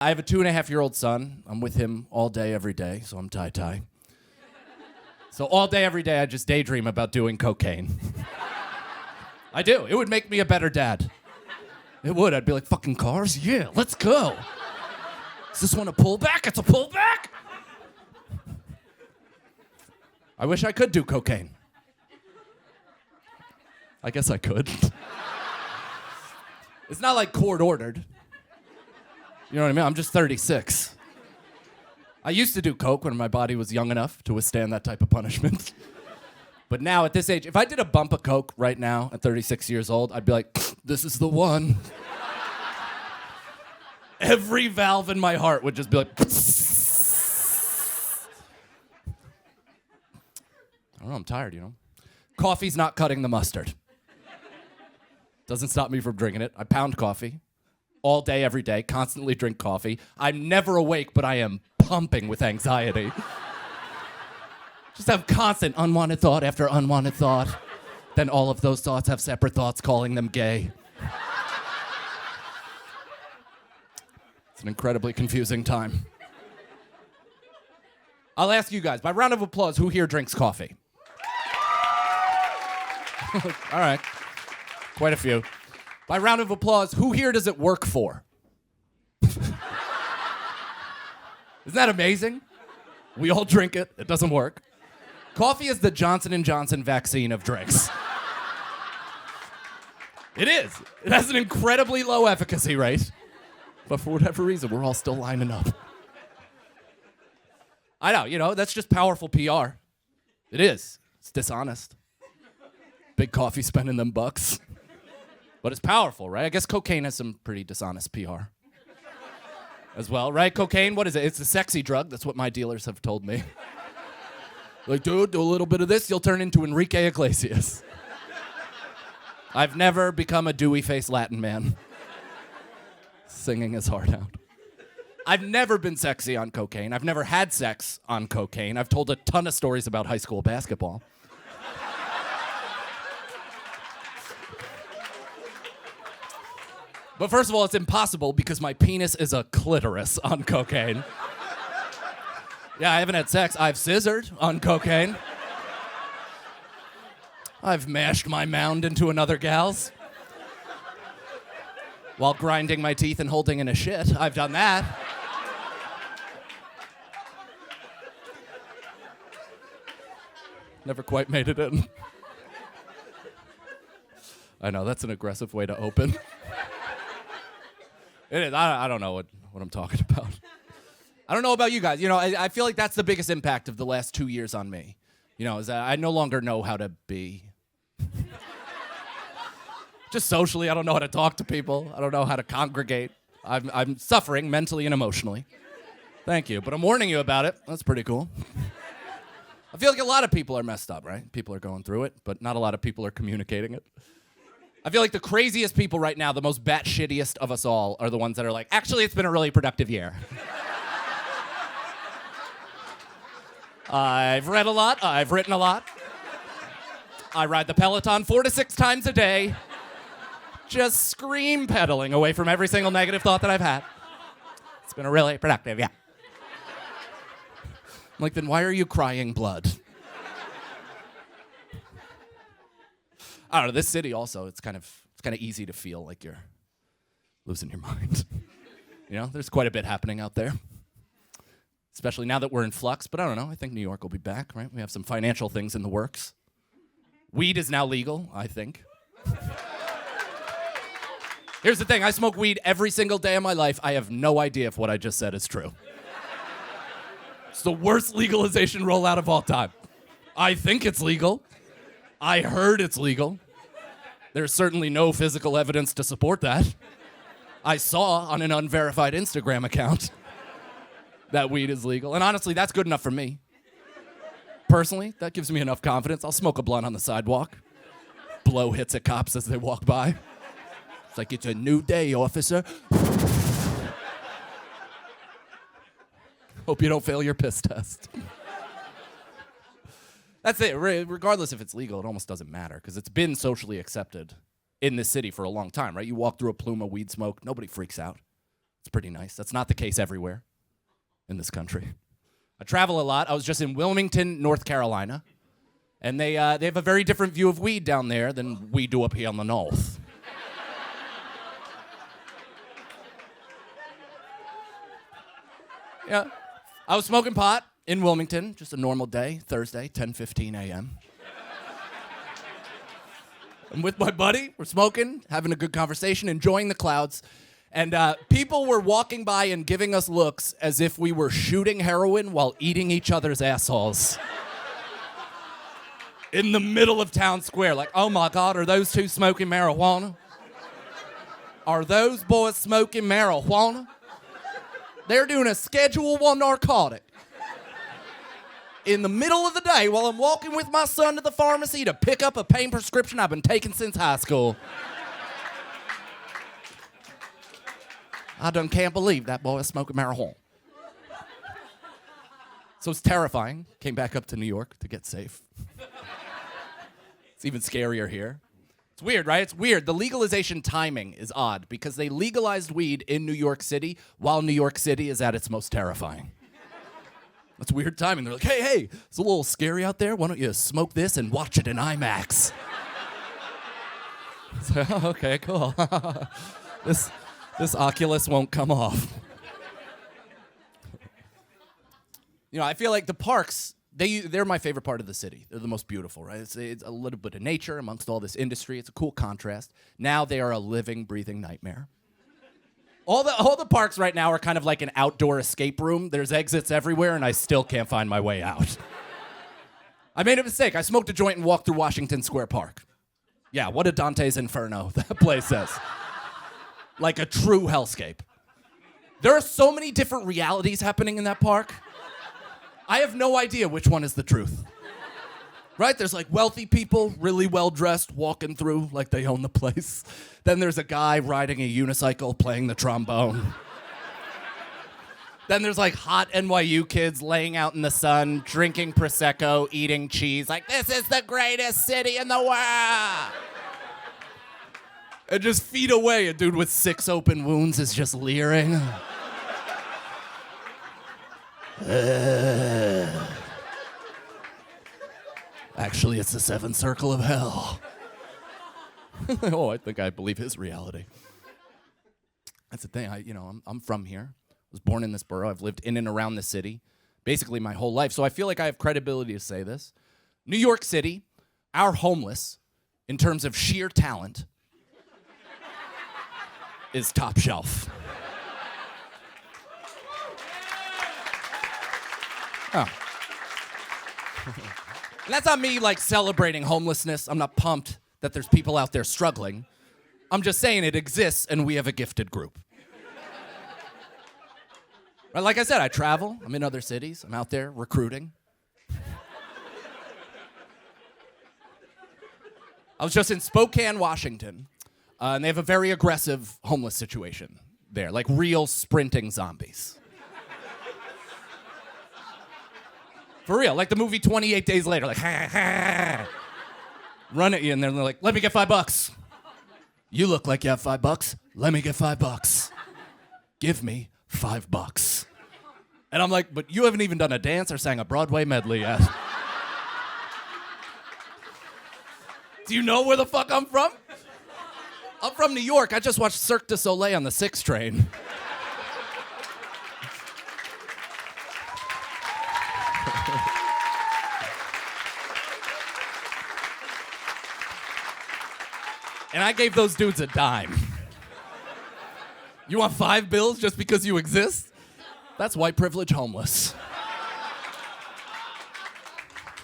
I have a 2.5-year-old son. I'm with him all day, every day, so I'm tie-tie. So all day, every day, I just daydream about doing cocaine. I do. It would make me a better dad. It would. I'd be like, fucking cars? Yeah, let's go. Is this one a pullback? It's a pullback? I wish I could do cocaine. I guess I could. It's not like court ordered. You know what I mean? I'm just 36. I used to do coke when my body was young enough to withstand that type of punishment. But now at this age, if I did a bump of coke right now at 36 years old, I'd be like, this is the one. Every valve in my heart would just be like, I don't know, I'm tired, you know? Coffee's not cutting the mustard. Doesn't stop me from drinking it. I pound coffee all day, every day, constantly drink coffee. I'm never awake, but I am pumping with anxiety. Just have constant unwanted thought after unwanted thought. Then all of those thoughts have separate thoughts calling them gay. It's an incredibly confusing time. I'll ask you guys, by round of applause, who here drinks coffee? All right. Quite a few. By round of applause, who here does it work for? Isn't that amazing? We all drink it. It doesn't work. Coffee is the Johnson & Johnson vaccine of drinks. It is. It has an incredibly low efficacy rate. But for whatever reason, we're all still lining up. I know, you know, that's just powerful PR. It is. It's dishonest. Big coffee spending them bucks. But it's powerful, right? I guess cocaine has some pretty dishonest PR as well, right? Cocaine, what is it? It's a sexy drug. That's what my dealers have told me. Like, dude, do a little bit of this, you'll turn into Enrique Iglesias. I've never become a dewy-faced Latin man singing his heart out. I've never been sexy on cocaine. I've never had sex on cocaine. I've told a ton of stories about high school basketball. But first of all, it's impossible because my penis is a clitoris on cocaine. Yeah, I haven't had sex. I've scissored on cocaine. I've mashed my mound into another gal's while grinding my teeth and holding in a shit. I've done that. Never quite made it in. I know, that's an aggressive way to open. It is. I don't know what I'm talking about. I don't know about you guys. You know, I feel like that's the biggest impact of the last 2 years on me. You know, is that I no longer know how to be. Just socially, I don't know how to talk to people. I don't know how to congregate. I'm suffering mentally and emotionally. Thank you. But I'm warning you about it. That's pretty cool. I feel like a lot of people are messed up, right? People are going through it, but not a lot of people are communicating it. I feel like the craziest people right now, the most batshittiest of us all, are the ones that are like, actually, it's been a really productive year. I've read a lot. I've written a lot. I ride the Peloton 4 to 6 times a day, just scream pedaling away from every single negative thought that I've had. It's been a really productive, yeah. I'm like, then why are you crying blood? I don't know, this city also, it's kind of easy to feel like you're losing your mind. You know, there's quite a bit happening out there. Especially now that we're in flux, but I don't know, I think New York will be back, right? We have some financial things in the works. Weed is now legal, I think. Here's the thing, I smoke weed every single day of my life. I have no idea if what I just said is true. It's the worst legalization rollout of all time. I think it's legal. I heard it's legal. There's certainly no physical evidence to support that. I saw on an unverified Instagram account that weed is legal. And honestly, that's good enough for me. Personally, that gives me enough confidence. I'll smoke a blunt on the sidewalk, blow hits at cops as they walk by. It's like, it's a new day, officer. Hope you don't fail your piss test. That's it. Regardless if it's legal, it almost doesn't matter because it's been socially accepted in this city for a long time, right? You walk through a plume of weed smoke, nobody freaks out. It's pretty nice. That's not the case everywhere in this country. I travel a lot. I was just in Wilmington, North Carolina, and they have a very different view of weed down there than we do up here on the north. Yeah, I was smoking pot in Wilmington, just a normal day, Thursday, 10:15 a.m. I'm with my buddy, we're smoking, having a good conversation, enjoying the clouds, and people were walking by and giving us looks as if we were shooting heroin while eating each other's assholes. In the middle of town square, like, oh my God, are those two smoking marijuana? Are those boys smoking marijuana? They're doing a Schedule I narcotic. In the middle of the day while I'm walking with my son to the pharmacy to pick up a pain prescription I've been taking since high school. I done can't believe that boy is smoking marijuana. So it's terrifying. Came back up to New York to get safe. It's even scarier here. It's weird, right? It's weird. The legalization timing is odd because they legalized weed in New York City while New York City is at its most terrifying. That's weird timing. They're like, hey, it's a little scary out there. Why don't you smoke this and watch it in IMAX? It's like, oh, okay, cool. This Oculus won't come off. You know, I feel like the parks, they're my favorite part of the city. They're the most beautiful, right? It's a little bit of nature amongst all this industry. It's a cool contrast. Now they are a living, breathing nightmare. All the parks right now are kind of like an outdoor escape room. There's exits everywhere, and I still can't find my way out. I made a mistake. I smoked a joint and walked through Washington Square Park. Yeah, what a Dante's Inferno that place is. Like a true hellscape. There are so many different realities happening in that park. I have no idea which one is the truth. Right? There's like wealthy people, really well-dressed, walking through like they own the place. Then there's a guy riding a unicycle playing the trombone. Then there's like hot NYU kids laying out in the sun, drinking Prosecco, eating cheese, like, this is the greatest city in the world. And just feet away, a dude with 6 open wounds is just leering. Actually, it's the 7th circle of hell. Oh, I think I believe his reality. That's the thing. I'm from here. I was born in this borough. I've lived in and around the city basically my whole life. So I feel like I have credibility to say this. New York City, our homeless, in terms of sheer talent, is top shelf. Oh. And that's not me like celebrating homelessness. I'm not pumped that there's people out there struggling. I'm just saying it exists and we have a gifted group. Right, like I said, I travel. I'm in other cities. I'm out there recruiting. I was just in Spokane, Washington, and they have a very aggressive homeless situation there, like real sprinting zombies. For real, like the movie 28 Days Later, like, ha, ha, run at you, and they're like, let me get $5. You look like you have $5. Let me get $5. Give me $5. And I'm like, but you haven't even done a dance or sang a Broadway medley yet. Do you know where the fuck I'm from? I'm from New York. I just watched Cirque du Soleil on the 6 train. And I gave those dudes a dime. You want $5 just because you exist? That's white privilege homeless.